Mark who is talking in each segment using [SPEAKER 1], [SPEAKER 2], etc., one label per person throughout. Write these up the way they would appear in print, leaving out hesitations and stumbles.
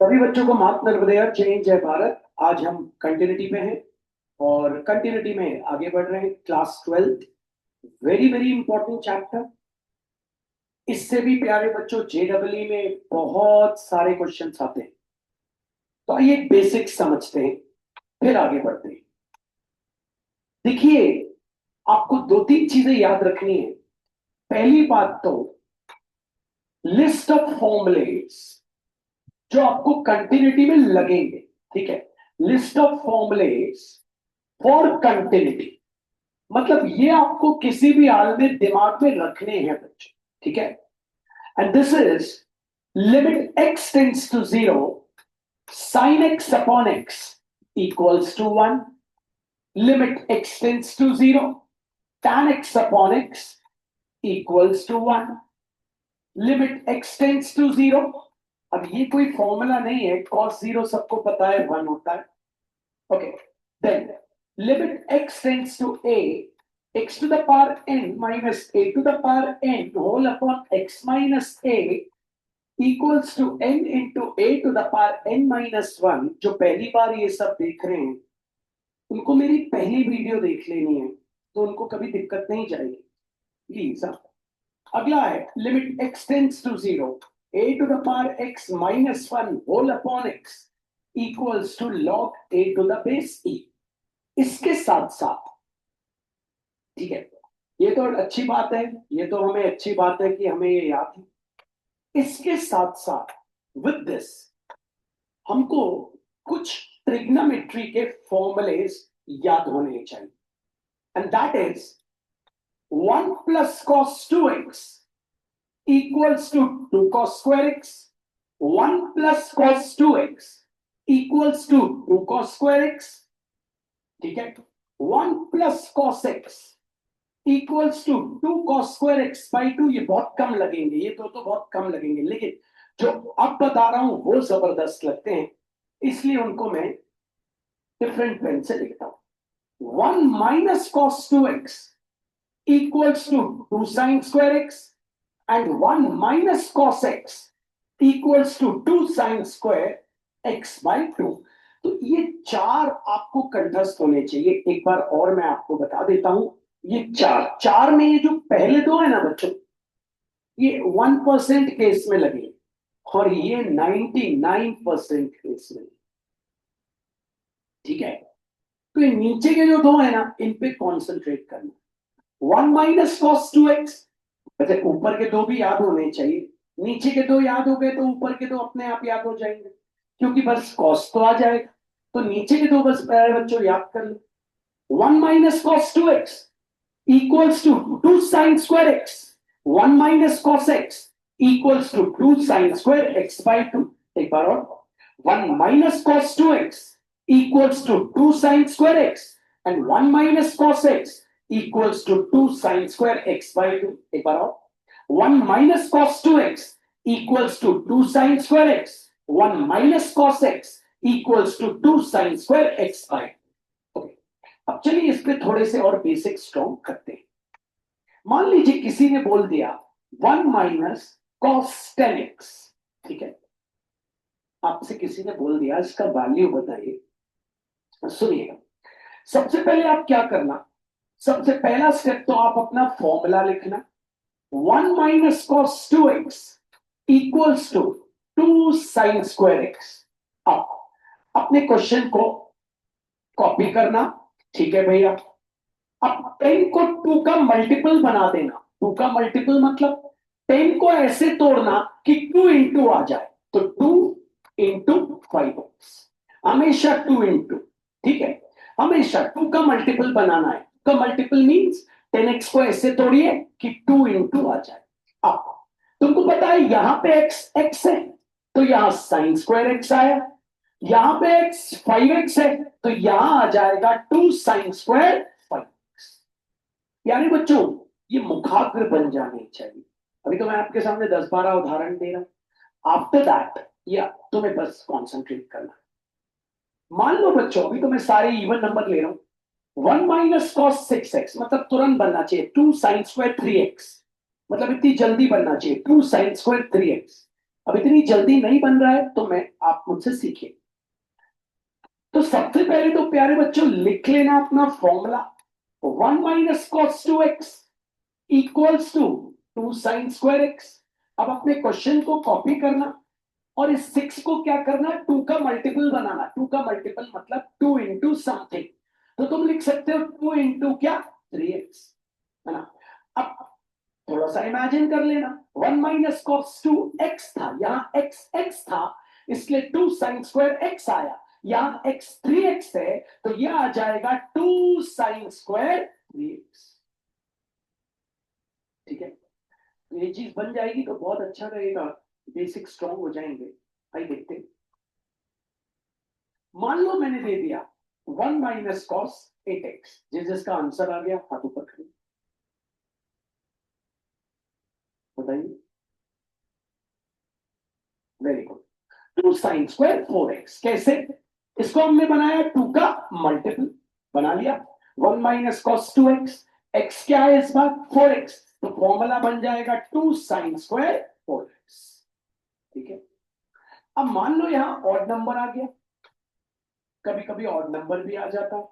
[SPEAKER 1] सभी बच्चों को मात नर्मदेय चेंज है भारत। आज हम कंटिन्यूटी में हैं और कंटिन्यूटी में आगे बढ़ रहे हैं। Class 12 very very important chapter. इससे भी प्यारे बच्चों जेडब्ल्यू में बहुत सारे क्वेश्चंस आते हैं, तो आइए बेसिक समझते हैं फिर आगे बढ़ते हैं। देखिए, आपको दो तीन चीजें याद रखनी है। पहली बात तो लिस्ट ऑफ फॉर्मूलेस जो आपको कंटिन्यूटी में लगेंगे, ठीक है। List of formulas for continuity, मतलब ये आपको किसी भी हाल में दिमाग में रखने हैं बच्चों, ठीक है। And this is limit x tends to 0 sin x upon x equals to 1, limit x tends to 0 tan x upon x equals to 1, limit x tends to 0। अब ये कोई फॉर्मूला नहीं है, cos 0 सबको पता है 1 होता है, okay. Then limit x tends to a, x to the power n minus a to the power n whole upon x minus a equals to n into a to the power n minus 1। जो पहली बार ये सब देख रहे हैं उनको मेरी पहली वीडियो देख लेनी है, तो उनको कभी दिक्कत नहीं जाएगी प्लीज। अगला है limit x tends to 0 a to the power x minus 1 whole upon x equals to log a to the base e। इसके साथ साथ, ठीक है, ये तो अच्छी बात है, ये तो हमें अच्छी बात है कि हमें ये याद है। इसके साथ साथ विद दिस हमको कुछ ट्रिग्नोमेट्री के फॉर्मूलेस याद होने चाहिए, and that is 1 plus cos 2x equals to 2 cos square x, 1 plus cos 2x equals to 2 cos square x, ठीक है। 1 plus cos x equals to 2 cos square X by 2। ये बहुत कम लगेंगे, ये तो बहुत कम लगेंगे, लेकिन जो अब बता रहा हूं वो जबरदस्त लगते हैं, इसलिए उनको मैं डिफरेंट पेन से लिखता हूं। 1 minus cos 2x equals to 2 sine square X and 1 minus cos x equals to 2 sine square X by 2। तो ये चार आपको कंठस्थ होने चाहिए। एक बार और मैं आपको बता देता हूं, ये चार में ये जो पहले दो है ना बच्चों, ये 1% केस में लगे और ये 99% केस में, ठीक है। तो ये नीचे के जो दो है ना, इन पे कॉन्सेंट्रेट करना। 1 माइनस कॉस 2x, वैसे ऊपर के दो भी याद होने चाहिए, नीचे के दो याद हो गए तो ऊपर के दो अपने आप याद हो जाएंगे, क्योंकि बस कॉस तो आ जाएगा, तो नीचे के दो बस प्यारे बच्चों याद कर लो। 1 minus cos 2x equals to 2 sin square x, 1 minus cos x equals to 2 sin square x by 2। एक बार और, 1 minus cos 2x equals to 2 sin square x and 1 minus cos x equals to 2 sin square x by 2। एक बार और, 1 minus cos 2x equals to 2 sin square x, 1 minus cos x equals to 2 sin square x by 2। अब चलिए इस पे थोड़े से और basic strong करते हैं। मान लीजिए किसी ने बोल दिया 1 माइनस कॉस 10x, ठीक है। आपसे किसी ने बोल दिया इसका वैल्यू बताइए, सुनिएगा। सबसे पहले आप क्या करना, सबसे पहला स्टेप तो आप अपना फॉर्मूला लिखना। 1 minus cos 2x equals to 2 sine square x। अब अपने क्वेश्चन को कॉपी करना, ठीक है भैया। अब 10 को 2 का मल्टीपल बना देना। 2 का मल्टीपल मतलब 10 को ऐसे तोड़ना कि 2 इंटू आ जाए, तो 2 इंटू 5x, हमेशा 2 इंटू, ठीक है। हमेशा 2 का मल्टीपल बनाना है। का मल्टीपल मींस 10x को ऐसे तोड़िए कि 2 इंटू आ जाए। अब तुमको पता है यहां पे x है तो यहां साइन स्क्वायर x आया, यहां पे x 5x है तो यहां आ जाएगा 2 साइन स्क्वायर 5x। यानी बच्चों ये मुखाग्र बन जाने चाहिए। अभी तो मैं आपके सामने 10-12 उदाहरण दे रहा हूं, आफ्टर दैट या तुम्हें बस कॉन्सेंट्रेट करना। मान लो बच्चों अभी तो मैं सारे इवन नंबर ले रहा हूं। 1 माइनस कॉस 6x मतलब तुरंत बनना चाहिए 2 साइन स्क्वायर 3x, मतलब इतनी जल्दी बनना चाहिए 2 साइन स्क्वायर 3x। अब इतनी जल्दी नहीं बन रहा है तो मैं आप मुझसे सीखिए। तो सबसे पहले तो प्यारे बच्चों लिख लेना अपना formula, 1 - cos 2x equals to 2 sin² x। अब अपने क्वेश्चन को कॉपी करना और इस 6 को क्या करना, 2 का मल्टीपल बनाना। 2 का मल्टीपल मतलब 2 इंटू समथिंग, तो तुम लिख सकते हो 2 इंटू क्या, 3x, है ना। अब थोड़ा सा इमेजिन कर लेना, 1 - cos 2x था, यहाँ x था, इसलिए 2 sin² x आया। यहाँ x 3x है तो यह आ जाएगा 2 sin²3x। ठीक है, ये चीज बन जाएगी तो बहुत अच्छा रहेगा, बेसिक स्ट्रॉन्ग हो जाएंगे। आइए देखते हैं। मान लो मैंने दे दिया 1 - cos 8x, जिसका आंसर आ गया हाथ ऊपर करें, बताइए। Very good, 2 sin²4x। कैसे, इसको हमने बनाया 2 का मल्टीपल, बना लिया। 1 - cos 2x, x क्या है इस बार, 4x, तो फॉर्मूला बन जाएगा 2 sin²4x। ठीक है, अब मान लो यहां ऑड नंबर आ गया, कभी कभी ऑड नंबर भी आ जाता है,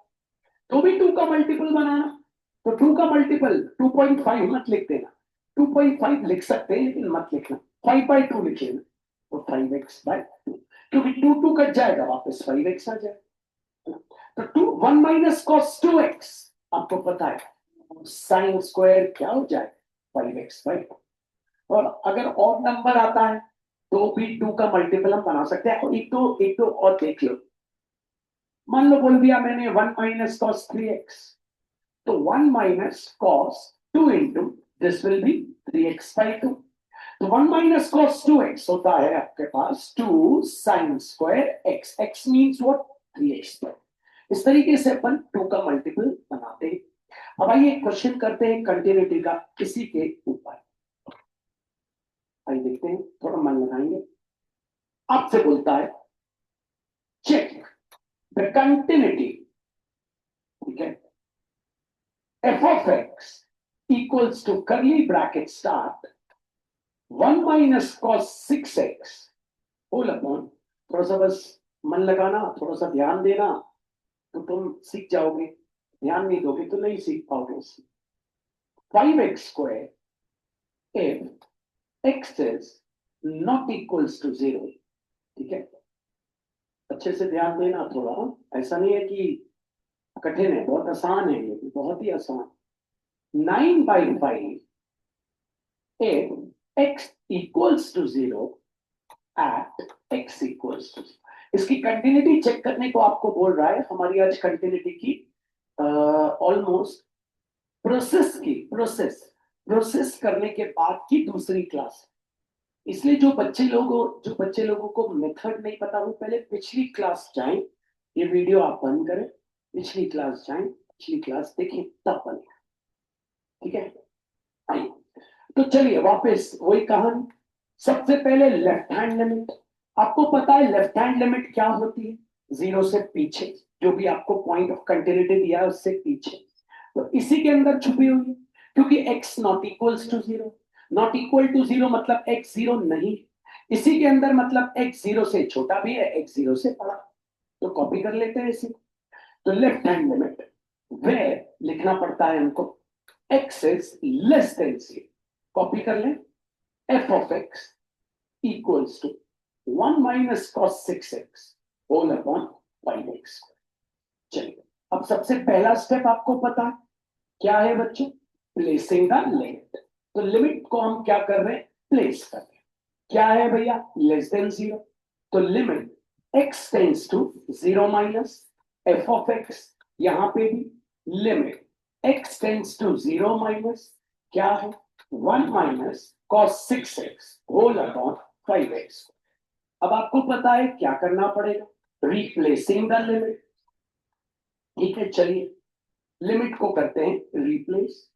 [SPEAKER 1] तो भी 2 का मल्टीपल बनाना। तो 2 का मल्टीपल 2.5 मत लिख देना, 2.5 लिख सकते हैं लेकिन मत लिखना, 5/2 लिख लेना, तो 5x/2, क्योंकि 2 कट जाएगा वापस 5x आ जाएगा। तो 1 - cos 2x आपको पता है sin² क्या हो जाए, 5x/2। और अगर ऑड नंबर आता है तो भी 2 का मल्टीपल हम बना सकते हैं। और एक तो और देख लो, मान लो बोल दिया मैंने 1 - cos 3x, तो 1 - cos 2 into this will be 3x/2। तो 1 - cos 2x होता है आपके पास 2 sin²x, x means what, 3x²। इस तरीके से अपन 2 का मल्टीपल बनाते हैं। अब आइए क्वेश्चन करते हैं कंटिन्यूटी का इसी के ऊपर। आइए देखते हैं, थोड़ा मन लगाएंगे। आपसे बोलता है चेक द कंटिन्यूटी, ठीक है, f of x equals to curly bracket start 1 - cos 6x whole upon, थोड़ा सा बस मन लगाना, थोड़ा सा ध्यान देना तो तुम सीख जाओगे, ध्यान नहीं दोगे तो नहीं सीख पाओगे। 5x² if x is not equals to 0। ठीक है, अच्छे से ध्यान देना थोड़ा, ऐसा नहीं है कि कठिन है, बहुत आसान है, ये बहुत ही आसान। 9/5 if x equals to 0 at x equals to, इसकी कंटिन्यूटी चेक करने को आपको बोल रहा है। हमारी आज कंटिन्यूटी की ऑलमोस्ट प्रोसेस करने के बाद की दूसरी क्लास, इसलिए जो बच्चे लोगों को मेथड नहीं पता वो पहले पिछली क्लास जाएं, ये वीडियो आप बंद करें, पिछली क्लास जाएं, पिछली क्लास देखें, तब बनेगा। ठीक है, आइए तो चलिए वापस वही कहानी। सबसे पहले लेफ्ट हैंड लिमिट, आपको पता है लेफ्ट हैंड लिमिट क्या होती है, 0 से पीछे, जो भी आपको पॉइंट ऑफ कंटिन्यूटी दिया है उससे पीछे, तो इसी के अंदर छुपी हुई है। क्योंकि x not equals to 0, not equal to 0 मतलब x 0 नहीं, इसी के अंदर मतलब x 0 से छोटा भी है, x 0 से बड़ा, तो कॉपी कर लेते हैं इसी। तो लेफ्ट हैंड लिमिट वे लिखना पड़ता है हमको, x is less than 0, copy कर लें, f of x equals to 1 - cos 6x whole upon 5x। चलिए, अब सबसे पहला स्टेप आपको पता है क्या है बच्चों, प्लेसिंग द लिमिट। तो लिमिट को हम क्या कर रहे हैं, प्लेस कर रहे हैं। क्या है भैया, लेस देन 0, तो limit x tends to 0 minus f of x, यहां पे भी limit x tends to 0 minus क्या है, 1 - cos 6x whole upon 5x। अब आपको पता है क्या करना पड़ेगा, रिप्लेसिंग द लिमिट। ठीक है, चलिए लिमिट को करते हैं रिप्लेस।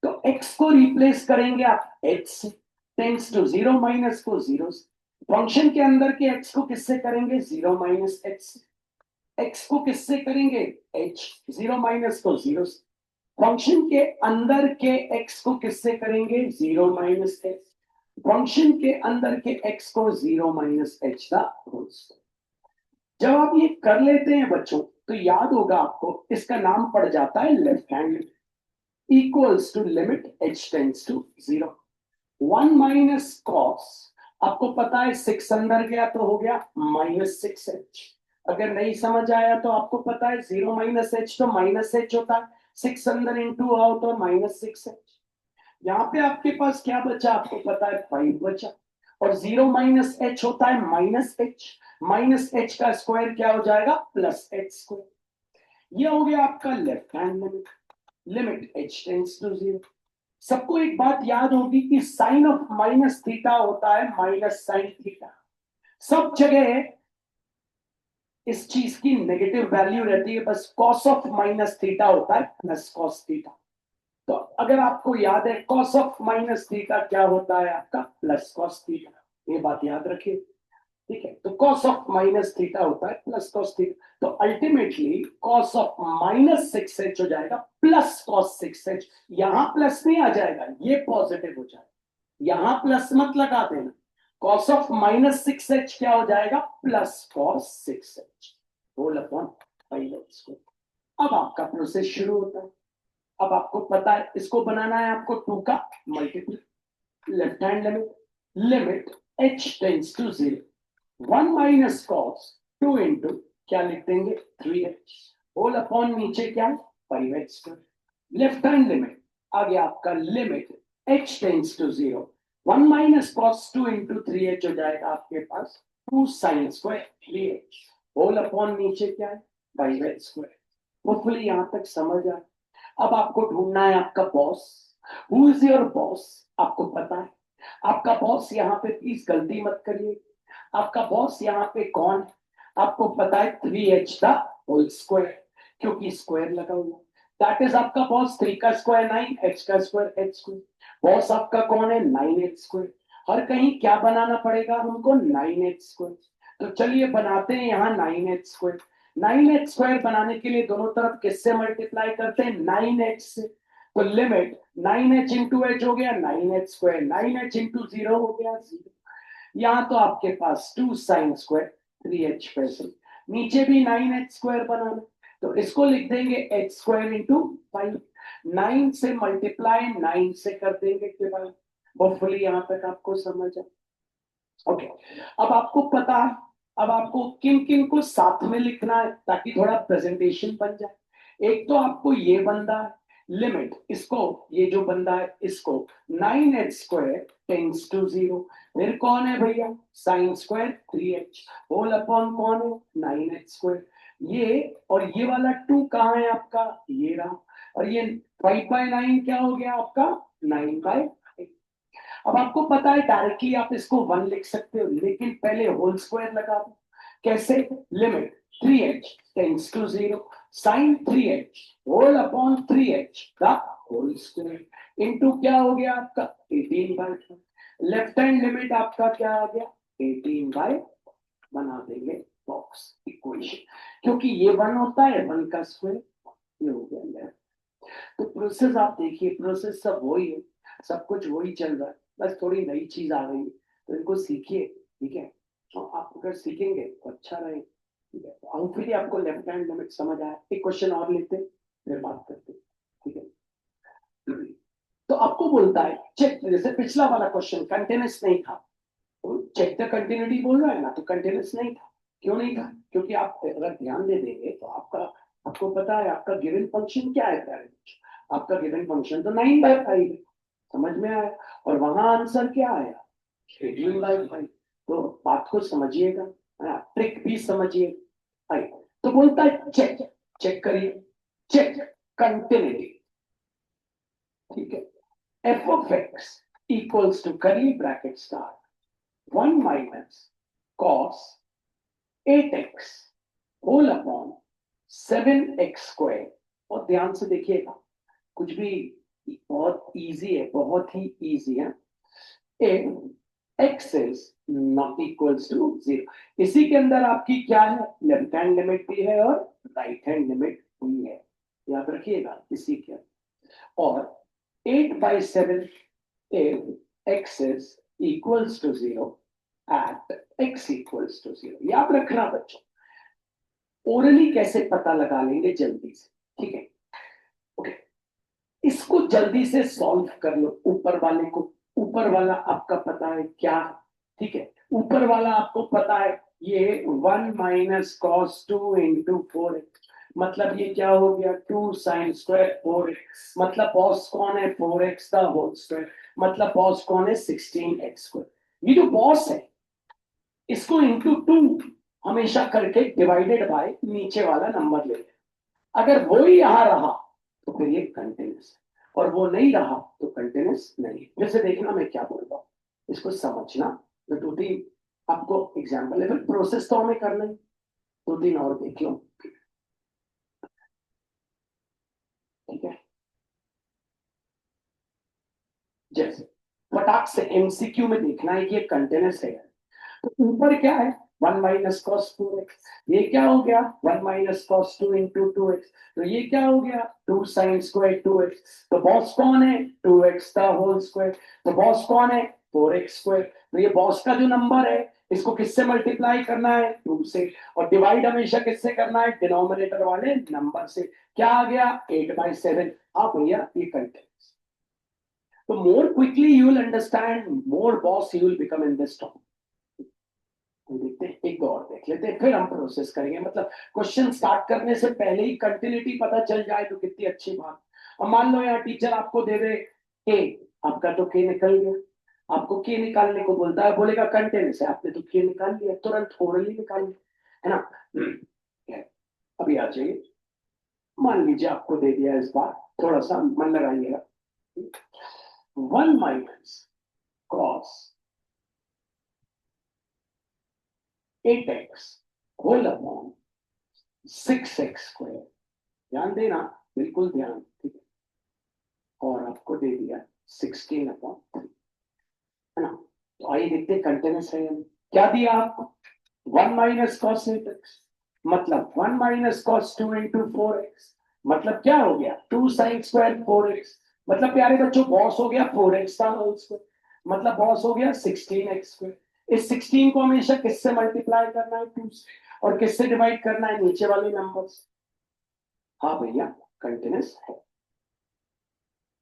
[SPEAKER 1] तो x को रिप्लेस करेंगे आप h से, टेंस टू 0 माइनस को 0 से, फंक्शन के अंदर के x को किससे करेंगे, 0 माइनस h से, x को किससे करेंगे, h, 0 माइनस को 0 से, फंक्शन के अंदर के x को किससे करेंगे, 0 माइनस h, फंक्शन के अंदर के x को 0 minus H the whole square. जब आप ये कर लेते हैं बच्चों तो याद होगा आपको, इसका नाम पड़ जाता है left hand equals to limit h tends to 0। 1 minus cos, आपको पता है 6 अंदर गया तो हो गया -6h। अगर नहीं समझ आया तो आपको पता है 0 माइनस एच तो माइनस एच होता है, 6 अंदर इंटू आओ तो -6h। यहाँ पे आपके पास क्या बचा, आपको पता है 5 बचा, और 0 माइनस एच होता है -h, माइनस एच का स्क्वायर क्या हो जाएगा +h स्क्वायर। ये हो गया आपका left hand limit, limit h tends to 0। सबको एक बात याद होगी कि साइन ऑफ माइनस थीटा होता है माइनस साइन थीटा। सब जगह इस चीज की नेगेटिव वैल्यू रहती है, बस कॉस ऑफ माइनस थीटा होता है प्लस कॉस थीटा। तो अगर आपको याद है कॉस ऑफ माइनस थीटा क्या होता है आपका प्लस कॉस थीटा, ये बात याद रखिए। ठीक है, तो कॉस ऑफ माइनस थीटा होता है प्लस कॉस थीटा, तो अल्टीमेटली कॉस ऑफ -6h हो जाएगा प्लस कॉस 6h। यहां प्लस नहीं आ जाएगा, ये पॉजिटिव हो जाएगा, यहां प्लस मत लगा देना। कॉस ऑफ -6h क्या हो जाएगा plus cos 6h whole upon 5h। अब आपका प्रोसेस शुरू होता है। अब आपको पता है इसको बनाना है आपको 2 का multiply, left hand limit, limit h tends to 0, 1 minus cos 2 into क्या लिख देंगे 3h होल अपॉन नीचे क्या 5h। लेफ्ट हैंड लिमिट आ गया आपका limit h tends to 0, 1 minus cos 2 into 3h हो जाएगा आपके पास 2 sine square 3h whole upon नीचे क्या है 5h स्क्वायर। होपफुली यहां तक समझ आए। अब आपको ढूंढना है आपका boss. Who is your boss, आपको पता है आपका बॉस, यहाँ पे प्लीज गलती मत करिए। आपका बॉस यहाँ पे कौन है, आपको पता है 3h का होल स्क्वायर, क्योंकि स्क्वायर लगा हुआ, दैट इज आपका बॉस। 3 का स्क्वायर 9, h का स्क्वायर h स्क्वायर। बॉस आपका कौन है 9h स्क्वायर। हर कहीं क्या बनाना पड़ेगा हमको 9h स्क्वायर। तो चलिए बनाते हैं यहाँ 9h स्क्वायर। 9h स्क्वायर बनाने के लिए दोनों तरफ किससे मल्टीप्लाई करते हैं 9h से। तो लिमिट 9h इंटू एच हो गया 9h स्क्वायर, 9h इंटू 0 हो गया 0। यहाँ तो आपके पास 2 साइन स्क्वायर 3h पैसे, नीचे भी 9h स्क्वायर बनाना, तो इसको लिख देंगे h स्क्वायर इंटू 5। 9 से मल्टीप्लाई 9 से कर देंगे के बाद। होपफुली यहाँ तक आपको समझ आए। ओके, अब आपको पता है अब आपको किन किन को साथ में लिखना है ताकि थोड़ा प्रेजेंटेशन बन जाए। एक तो आपको ये बंदा है लिमिट, इसको ये जो बंदा है इसको 9h स्क्वायर टेंड्स टू 0, फिर कौन है भैया sign square 3h whole upon कौन है 9h स्क्वायर। ये और ये वाला 2 कहाँ है आपका, ये रहा, और ये 5/9 क्या हो गया आपका 9/5। अब आपको पता है डायरेक्टली आप इसको 1 लिख सकते हो, लेकिन पहले होल स्क्वायर लगा दो। कैसे, limit 3h tends to 0 sine 3h whole upon 3h का होल स्क्वायर इनटू क्या हो गया आपका 18/5। लेफ्ट हैंड लिमिट आपका क्या आ गया 18/, बना देंगे बॉक्स इक्वेशन, क्योंकि ये 1 होता है 1 का स्क्वायर, ये हो गया लेफ्ट। तो प्रोसेस आप देखिए, प्रोसेस सब वही है, सब कुछ वही चल रहा है, बस थोड़ी नई चीज आ गई है, तो इनको सीखिए। ठीक है, तो आप अगर सीखेंगे तो अच्छा रहे। ठीक है, तो होपफुली आपको लेफ्ट हैंड लिमिट समझ आया। एक क्वेश्चन और लेते हैं फिर बात करते हैं। ठीक है, तो आपको बोलता है चेक, जैसे पिछला वाला क्वेश्चन कंटिन्यूस नहीं था, तो चेक द कंटिन्यूटी बोल रहा है ना, तो कंटिन्यूस नहीं था। क्यों नहीं था, क्योंकि आप अगर ध्यान दे देंगे तो आपको पता है आपका गिवन फंक्शन क्या है पेरेंट, आपका गिवन फंक्शन तो 9/5 है, समझ में आया, और वहां आंसर क्या आया 18/5। तो बात को समझिएगा, ट्रिक भी समझिए। तो बोलता है चेक, चेक करिए, चेक कंटिन्यूटी। ठीक है, F of X equals to curly bracket start 1 minus cos 8x whole upon 7x square. और ध्यान से देखिएगा, कुछ भी बहुत इजी है, बहुत ही इजी है। If x is not equals to 0, इसी के अंदर आपकी क्या है लेफ्ट हैंड लिमिट भी है और राइट हैंड लिमिट भी है, याद रखिएगा इसी के अंदर। और 8/7 if x is equals to 0 at x equals to 0. याद रखना बच्चों, ओरली कैसे पता लगा लेंगे जल्दी से, ठीक है? ओके, इसको जल्दी से सॉल्व कर लो। ऊपर वाले को, ऊपर वाला आपका पता है क्या, ठीक है? ऊपर वाला आपको पता है ये 1 माइनस कॉस 2 इंटू 4x, मतलब ये क्या हो गया 2 साइन स्क्वायर 4x, मतलब बॉस कौन है 4x का होल स्क्वायर, मतलब बॉस कौन है 16x स्क्वायर। ये जो बॉस है इसको इंटू 2 हमेशा करके डिवाइडेड बाय नीचे वाला नंबर ले लें। अगर वो ही यहां रहा तो फिर ये कंटिन्यूस है, और वो नहीं रहा तो कंटिन्यूस नहीं। फिर से देखना मैं क्या बोल रहा हूँ, इसको समझना। मैं 2-3 आपको एग्जाम्पल है, प्रोसेस तो हमें करना है, 2-3 और देख लो, ठीक है? जैसे फटाक से एमसीक्यू में देखना है कि ये कंटिन्यूस है, तो ऊपर क्या है 1 माइनस कॉस 2x, ये क्या हो गया 1 माइनस कॉस 2 इंटू 2x, तो ये क्या हो गया 2 साइन स्क्वायर 2x, तो बॉस कौन है 2x का होल स्क्वायर, तो बॉस कौन है 4x स्क्वायर। तो ये बॉस का जो नंबर है इसको किससे मल्टीप्लाई करना है 2 से, और डिवाइड हमेशा किससे करना है डिनोमिनेटर वाले नंबर से। क्या आ गया 8/7। हाँ भैया ये कंटिन्यूस। तो more quickly you will understand, more boss you will become in this topic. देखते हैं, एक और देख लेते हैं, फिर हम प्रोसेस करेंगे। मतलब क्वेश्चन स्टार्ट करने से पहले ही कंटिन्यूटी पता चल जाए तो कितनी अच्छी बात। अब मान लो यहाँ टीचर आपको दे दे के, आपका तो के निकल गया, आपको के निकालने को बोलता है, बोलेगा कंटिन्यूस है, आपने तो के निकाल लिया, तुरंत ओरली निकाल लिया, है ना? अभी आ जाइए, मान लीजिए आपको दे दिया, इस बार थोड़ा सा मन लगाइएगा, 1 minus cos 8x whole upon 6x square, ध्यान देना, बिल्कुल ध्यान, ठीक है? और आपको दे दिया 16/3, है ना? तो आइए देखते हैं कंटिन्यूस है। क्या दिया आपको 1 माइनस कॉस 8x, मतलब 1 माइनस कॉस 2 इंटू 4x, मतलब क्या हो गया 2 साइन स्क्वायर 4x, मतलब प्यारे बच्चों बॉस हो गया 4x का होल स्क्वायर, मतलब बॉस हो गया 16x स्क्वायर। इस 16 को हमेशा किससे मल्टीप्लाई करना है 2 से, और किससे डिवाइड करना है नीचे वाले नंबर से। हाँ भैया कंटिन्यूस है,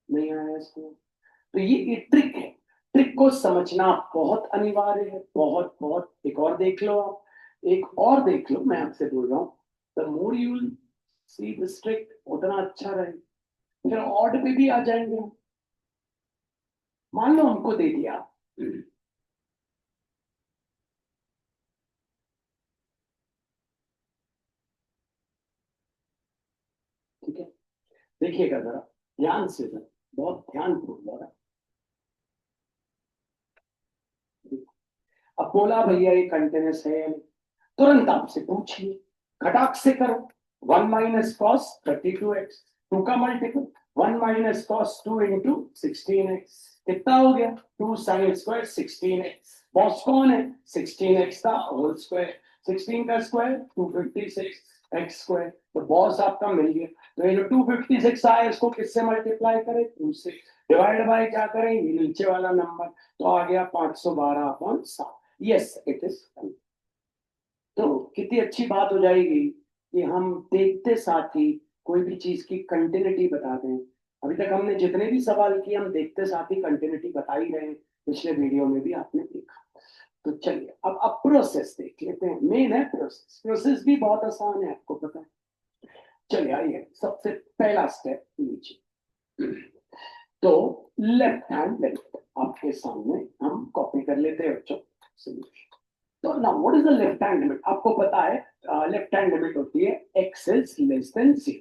[SPEAKER 1] नहीं आया इसको? तो ये ट्रिक है, ट्रिक को समझना बहुत अनिवार्य है, बहुत बहुत। एक और देख लो आप, एक और देख लो, मैं आपसे बोल रहा हूँ, the more you see this trick उतना अच्छा रहे। फिर ऑड पे भी आ जाएंगे। मान लो हमको दे दिया, ठीक है? देखिएगा जरा ध्यान से, जरा बहुत ध्यान पूर्वक। अब बोला भैया ये कंटिन्यूस है या नहीं, तुरंत आपसे पूछिए, खटाक से करो। 1 माइनस कॉस 32x, 2 का multiple 1 minus cos 2 into 16x, कितना हो गया 2 साइन स्क्वायर 16x, बॉस कौन है 16x का होल स्क्वायर, 16 का स्क्वायर 256 x स्क्वायर, तो बॉस आपका मिल गया। तो ये जो 256 आया इसको किससे मल्टीप्लाई करें 2 से, डिवाइड बाय क्या करें ये नीचे वाला नंबर, तो आ गया 512/7। Yes it is. तो कितनी अच्छी बात हो जाएगी कि हम देखते साथ ही कोई भी चीज की कंटिन्यूटी बता दें। अभी तक हमने जितने भी सवाल किए हम देखते साथ ही कंटिन्यूटी बता ही रहे हैं, पिछले वीडियो में भी आपने देखा। तो चलिए अब प्रोसेस देख लेते हैं। मेन है प्रोसेस, प्रोसेस भी बहुत आसान है, आपको पता है। चलिए आइए, सबसे पहला स्टेप नीचे, तो लेफ्ट हैंड लिमिट आपके सामने हम कॉपी कर लेते हैं बच्चों। तो now what is the left hand limit, आपको पता है लेफ्ट हैंड लिमिट होती है x इज लेस देन 0।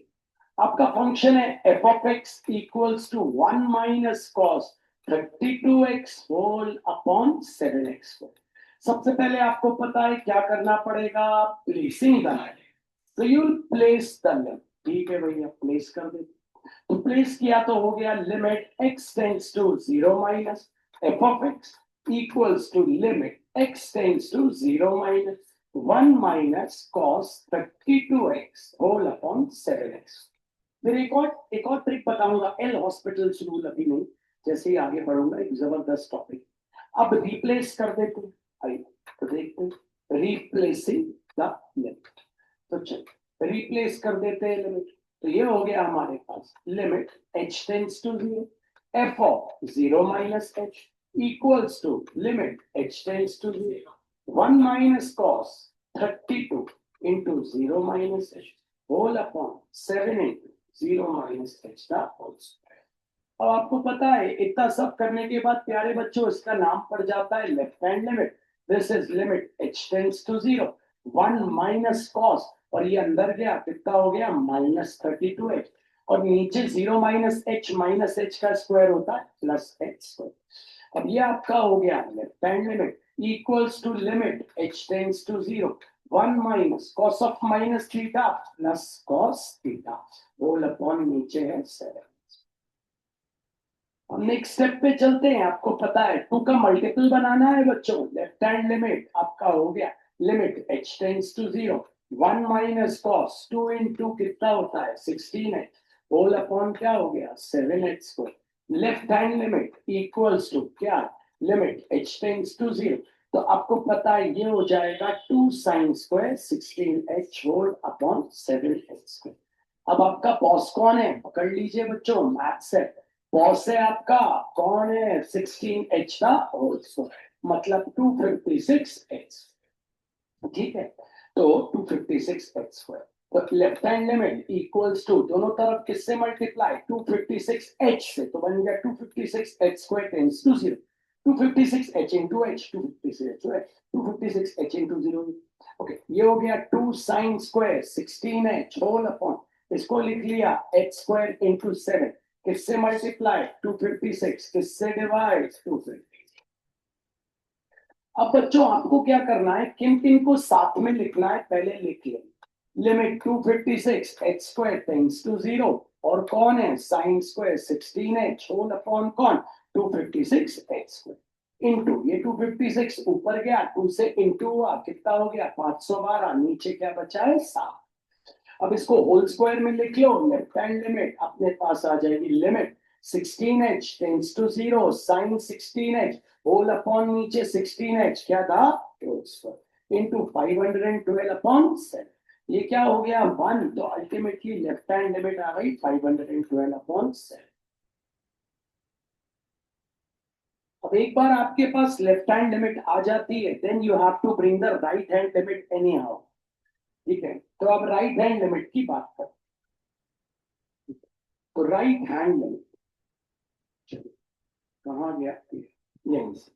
[SPEAKER 1] आपका फंक्शन है f of x equals to 1 minus cos 32x whole upon 7x। सबसे पहले आपको पता है क्या करना पड़ेगा, प्लेसिंग द लिमिट, तो you will place the limit, ठीक है भैया प्लेस कर दे। तो प्लेस किया तो हो गया limit x tends to 0 minus f of x equals to limit x tends to 0 minus 1 minus cos 32x whole upon 7x। फिर एक और ट्रिक बताऊंगा, एल हॉस्पिटल्स रूल, अभी नहीं, जैसे ही आगे बढ़ूंगा, एक जबरदस्त टॉपिक। अब रिप्लेस कर देते हैं, आइए तो देखते हैं रिप्लेसिंग द लिमिट। तो चलिए रिप्लेस कर देते हैं लिमिट। तो ये हो गया हमारे पास limit h tends to 0 f of 0 minus h equals to limit h tends to 0 1 minus cos 32 into 0 minus h whole upon 7 into 0 minus h का होल स्क्वायर। अब आपको पता है इतना सब करने के बाद प्यारे बच्चों इसका नाम पड़ जाता है left hand limit. This is limit h tends to 0 1 minus cos और ये अंदर गया कितना हो गया माइनस 32h और नीचे 0 माइनस h का स्क्वायर होता है प्लस h स्क्वायर। अब ये आपका हो गया left hand limit equals to limit h tends to 0 1 minus cos of minus theta plus cos theta whole upon नीचे है 7। हम नेक्स्ट स्टेप पे चलते हैं। आपको पता है 2 का मल्टीपल बनाना है बच्चों। लेफ्ट हैंड लिमिट आपका हो गया limit h tends to 0 1 minus cos 2 into कितना होता है 16h होल अपॉन क्या हो गया 7h square. Left hand limit equals to क्या लिमिट h टेंड्स टू 0 तो आपको पता है ये हो जाएगा 2 sine square 16h whole upon 7h square. अब आपका पॉस कौन है पकड़ लीजिए बच्चों, मैथ्स है। पॉस है आपका कौन है 16h का होल स्क्वायर मतलब 256h। ठीक है तो 256h स्क्वायर। तो left hand limit equals to दोनों तरफ किससे मल्टीप्लाई 256h से तो बन गया 256h square tends to 0 256h into h 256h into 0 okay ये हो गया 2 sine square 16h whole upon इसको लिख लिया h स्क्वायर into 7 किससे मल्टीप्लाई 256 किससे डिवाइड 250। अब बच्चों आपको क्या करना है किन किन को साथ में लिखना है पहले लिख लें। Limit 256 h square tends to 0 और कौन है sign square 16h whole upon कौन 256 h स्क्वायर इनटू ये 256 ऊपर गया 2 से इनटू हुआ कितना हो गया 512 नीचे क्या बचा है 7। अब इसको होल स्क्वायर में लिख लो। लेफ्ट हैंड लिमिट अपने पास आ जाएगी limit 16h tends to 0 sine 16h whole upon नीचे 16h क्या था होल स्क्वायर इनटू 512 अपॉन 7 ये क्या हो गया 1 तो अल्टीमेटली लेफ्ट हैंड लिमिट आ गई 512 अपॉन 7। अब एक बार आपके पास लेफ्ट हैंड लिमिट आ जाती है then you have to bring the right hand limit anyhow. ठीक है तो अब राइट हैंड लिमिट की बात करते तो राइट हैंड लिमिट चलिए कहाँ गया यहीं से।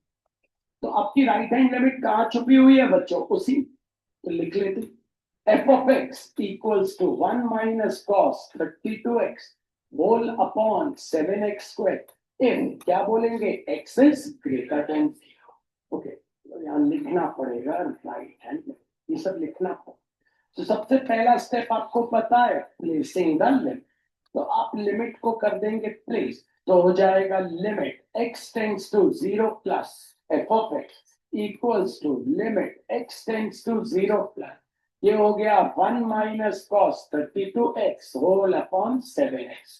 [SPEAKER 1] तो आपकी राइट हैंड लिमिट कहाँ छुपी हुई है बच्चों उसी तो लिख लेते f of x equals to 1 minus cos 32x whole upon 7x square if क्या बोलेंगे x is greater than 0। Okay तो यहाँ लिखना पड़ेगा राइट हैंड ये सब लिखना पड़ेगा। तो सबसे पहला स्टेप आपको पता है प्लेसिंग द लिमिट। तो आप लिमिट को कर देंगे प्लेस तो हो जाएगा limit x tends to 0 plus f of x equals to limit x tends to 0 plus ये हो गया 1 minus cos 32x whole upon 7x।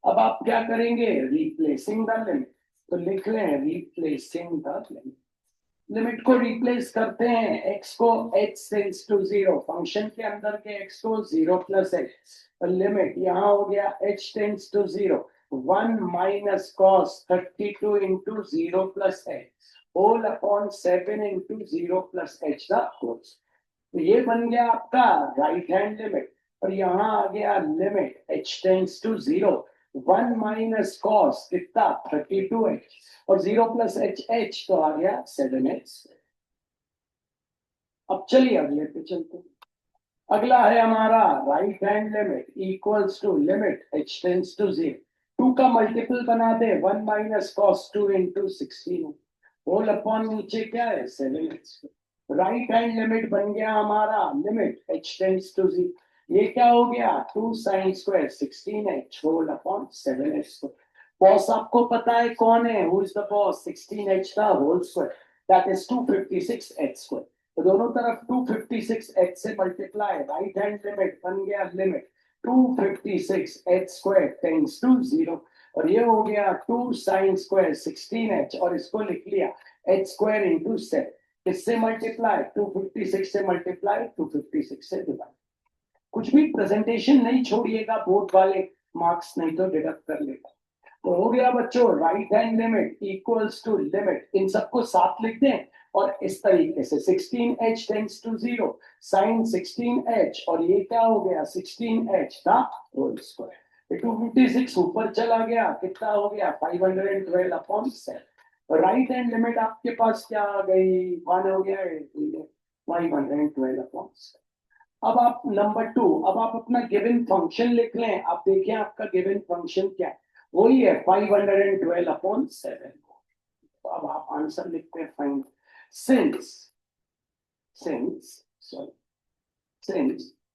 [SPEAKER 1] अब आप क्या करेंगे रिप्लेसिंग द लिमिट तो लिख लें रिप्लेसिंग द लिमिट। लिमिट को रिप्लेस करते हैं x को h टेंड्स टू 0 फंक्शन के अंदर के x को 0 प्लस h तो लिमिट यहाँ हो गया h tends to 0 1 minus cos 32 into 0 plus h whole upon 7 into 0 plus h का होल। तो ये बन गया आपका राइट हैंड लिमिट और यहाँ आ गया limit h tends to 0 1 minus cos कितना 32h और 0 प्लस h तो आ गया 7h। अब चलिए अगले पे चलते हैं। अगला है हमारा right hand limit equals to limit h tends to 0 2 का मल्टीपल बना दे 1 minus cos 2 into 16 whole upon नीचे क्या है 7h। राइट हैंड लिमिट बन गया हमारा लिमिट h टेंड्स टू 0 ये क्या हो गया 2 sine square 16h whole upon 7h। Boss आपको पता है कौन है who is the boss 16h का whole square that is 256h square. तो दोनों तरफ 256h से मल्टीप्लाई राइट हैंड लिमिट बन गया limit 256h square tends to 0 और ये हो गया 2 साइन स्क्वायर 16h और इसको लिख लिया एच स्क्वायर इंटू 7, इससे मल्टीप्लाई 256 से मल्टीप्लाई 256 से डिवाइड। कुछ भी प्रेजेंटेशन नहीं छोड़िएगा, बोर्ड वाले मार्क्स नहीं तो डिडक्ट कर लेगा। तो हो गया बच्चों, right hand limit equals to limit, इन सबको साथ लिख दें और इस तरीके से 16h tends to 0 sine 16h, और ये क्या हो गया 16h का होल स्क्वायर। 256 ऊपर चला गया, कितना हो गया 512 अपॉन 7। राइट हैंड लिमिट आपके पास क्या आ गई 1 हो गया 512 अपॉन 7। अब आप नंबर 2, अब आप अपना गिवन फंक्शन लिख लें। आप देखिए आपका गिवन फंक्शन क्या है, वही है 512 अपॉन 7। तो अब आप आंसर लिखते हैं, find since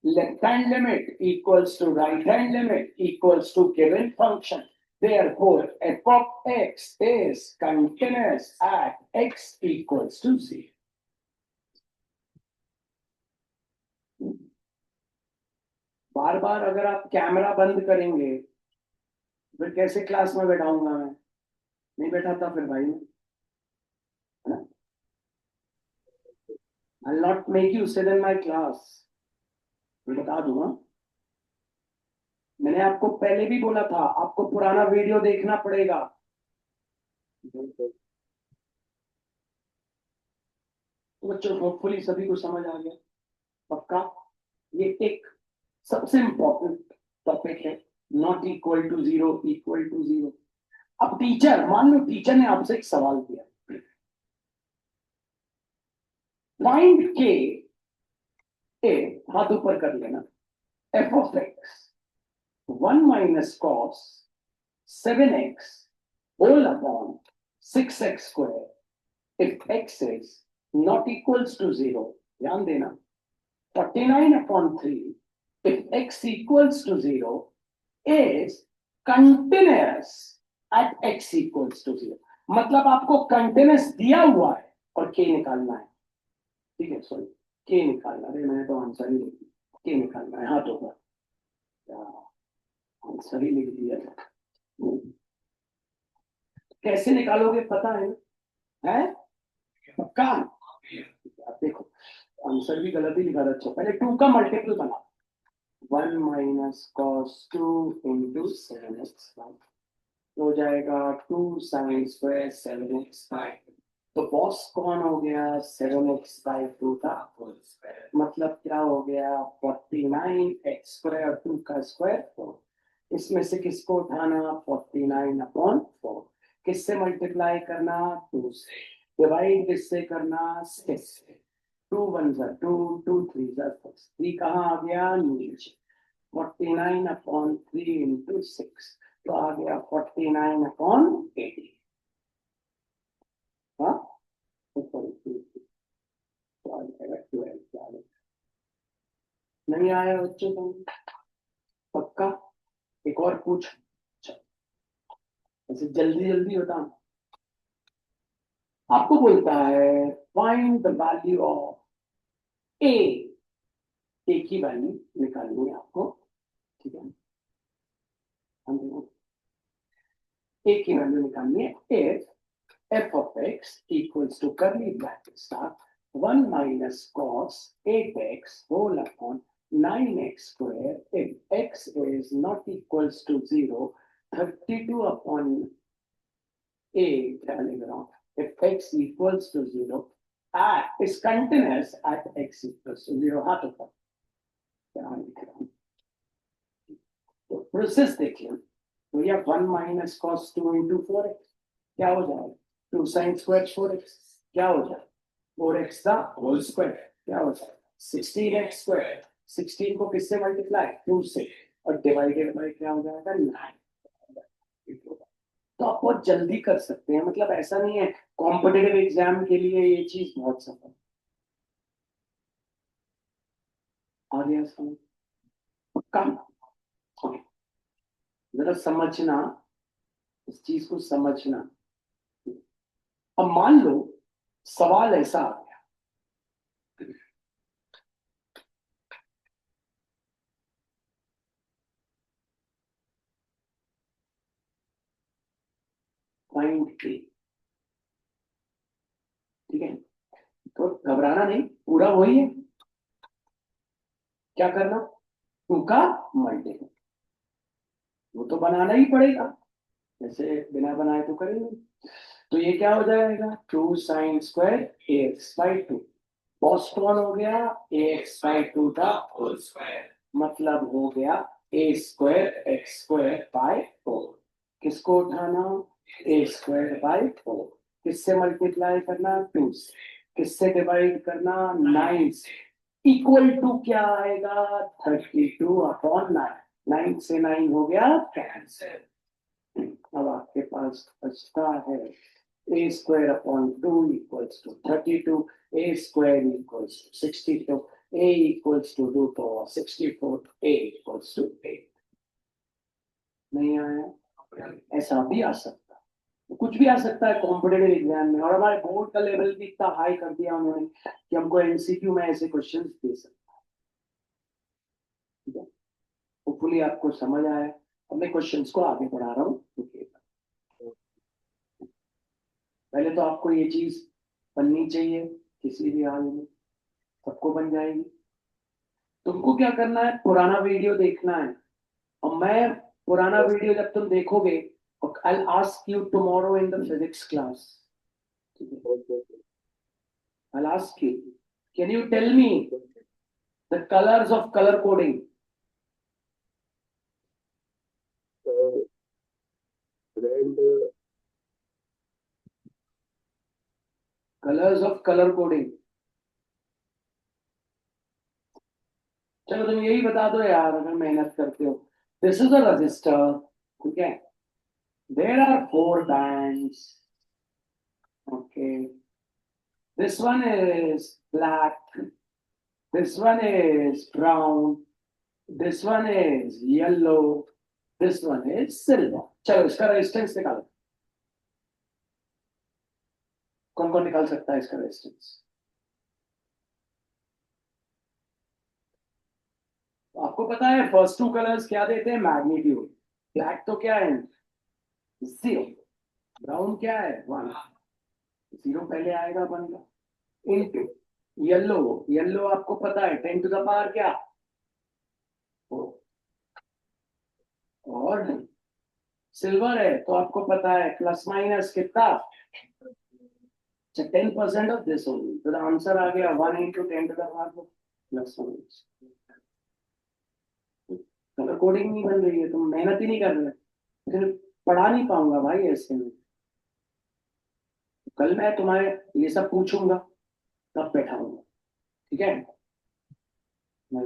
[SPEAKER 1] left hand limit equals to right hand limit equals to given function, therefore f of x is continuous at x equals to 0. बार बार अगर आप कैमरा बंद करेंगे फिर कैसे क्लास में बैठाऊंगा मैं, नहीं बैठाता फिर भाई मैं, है ना। I'll not make you sit in my class, मैं बता दूंगा। मैंने आपको पहले भी बोला था आपको पुराना वीडियो देखना पड़ेगा। तो बच्चों होपफुली सभी को समझ आ गया, पक्का। ये एक सबसे इंपॉर्टेंट टॉपिक है, not equal to zero, equal to zero. अब टीचर, मान लो टीचर ने आपसे एक सवाल किया, पॉइंट के ए, हाथ ऊपर कर लेना, f of x 1 minus cos 7x whole upon 6x square if x is not equals to zero. ध्यान देना, 49 upon 3 if x equals to 0 is continuous at x equals to 0। मतलब आपको कंटिन्यूस दिया हुआ है और k निकालना है, ठीक है, सॉरी k निकालना है, मैंने तो आंसर ही लिख दिया, k निकालना है हाथों पर, आंसर ही लिख दिया। कैसे निकालोगे पता है, हैं? पक्का। आप देखो आंसर भी गलत ही लिखा था। अच्छा पहले 2 का मल्टीपल बना, 1 माइनस कॉस 2 इंटू 7x हो जाएगा 2 साइन स्क्वायर 7x। तो बॉस कौन हो गया 7x/2 का होल स्क्वायर, मतलब क्या हो गया 49x स्क्वायर 2 का स्क्वायर 4। इसमें से किसको उठाना 49 अपॉन 4, किससे मल्टीप्लाई करना 2 से, डिवाइड किससे करना 6 से, 2 1 2 2 3 6, 3 कहाँ आ गया नीचे, 49 अपॉन 3 इंटू 6 तो आ गया 49 अपॉन 80। हाँ नहीं आया बच्चों को, पक्का। एक और पूछ, ऐसे जल्दी जल्दी होता, आपको बोलता है फाइंड द वैल्यू ऑफ ए, ए की वैल्यू निकालनी है आपको, ठीक है, ए की वैल्यू निकालनी है if f of x equals to curly bracket start 1 minus cos 8x whole upon 9x square if x is not equals to 0, 32 upon a turning around if x equals to 0 is continuous at x equals to 0। हाथ ऊपर, क्या लिख रहा हूं, तो process देखिए भैया, 1 minus cos 2 into 4x क्या हो जाएगा 2 साइन स्क्वायर 4x, क्या हो जाएगा 4x का होल स्क्वायर, क्या हो जाएगा 16x स्क्वायर, 16 को किससे मल्टीप्लाई 2 से, और डिवाइडेड बाय क्या हो जाएगा 9। तो आप बहुत जल्दी कर सकते हैं, मतलब ऐसा नहीं है, कॉम्पिटिटिव एग्जाम के लिए ये चीज बहुत सफल आ गया समझ, पक्का। जरा समझना, इस चीज को समझना। अब मान लो सवाल ऐसा आ गया, पॉइंट के तो घबराना नहीं, पूरा वही है। क्या करना, 2 का मल्टीपल, वो तो बनाना ही पड़ेगा, जैसे बिना बनाए तो करेंगे। तो ये क्या हो जाएगा, 2 sin² ax/2। कौन हो गया, ax/2 का होल स्क्वायर, मतलब हो गया a²x²/4। किसको उठाना, a²/4। किससे मल्टीप्लाई करना, 2 से। किससे डिवाइड करना, 9 से। इक्वल टू क्या आएगा, 32/9। 9 से 9 हो गया कैंसिल। अब आपके पास बचता है a²/2 equals to 32, a² equals to 62, a equals to √64, a equals to 8। नहीं आया, ऐसा भी आ सकता है, कुछ भी आ सकता है कॉम्पिटेटिव एग्जाम में। और हमारे बोर्ड का लेवल भी इतना हाई कर दिया उन्होंने कि हमको एमसीक्यू में ऐसे क्वेश्चंस दे सकते हैं। होपफुली आपको समझ आया। अब मैं क्वेश्चंस को आगे बढ़ा रहा हूँ। पहले तो आपको ये चीज बननी चाहिए, किसी भी हाल में सबको बन जाएगी। तुमको क्या करना है, पुराना वीडियो देखना है। और मैं पुराना वीडियो जब तुम देखोगे, I will ask you tomorrow in the physics class, I will ask you, can you tell me the colours of colour coding.
[SPEAKER 2] Red,
[SPEAKER 1] colours of colour coding, चलो तुम यही बता दो यार अगर मेहनत करते हो। दिस इज अ रजिस्टर, ठीक है, there are 4 bands, okay, this one is black, this one is brown, this one is yellow, this one is silver। चलो इसका रेजिस्टेंस निकालो, कौन कौन निकाल सकता है इसका रेजिस्टेंस। आपको पता है फर्स्ट 2 कलर्स क्या देते हैं, मैग्नीट्यूड। ब्लैक तो क्या है, 0। ब्राउन क्या है, 1। 0 पहले आएगा 1 का, इनटू येलो। येलो आपको पता है 10 टू द पावर क्या, 4। और सिल्वर है तो आपको पता है प्लस माइनस कितना, 10% ऑफ दिस ओनली। तो आंसर आ गया 1 × 10⁻⁴ प्लस माइनस। कलर कोडिंग नहीं बन रही है, तुम मेहनत ही नहीं कर रहे, फिर पढ़ा नहीं पाऊंगा भाई ऐसे में। कल मैं तुम्हारे ये सब पूछूंगा तब बैठाऊंगा, ठीक है। मैं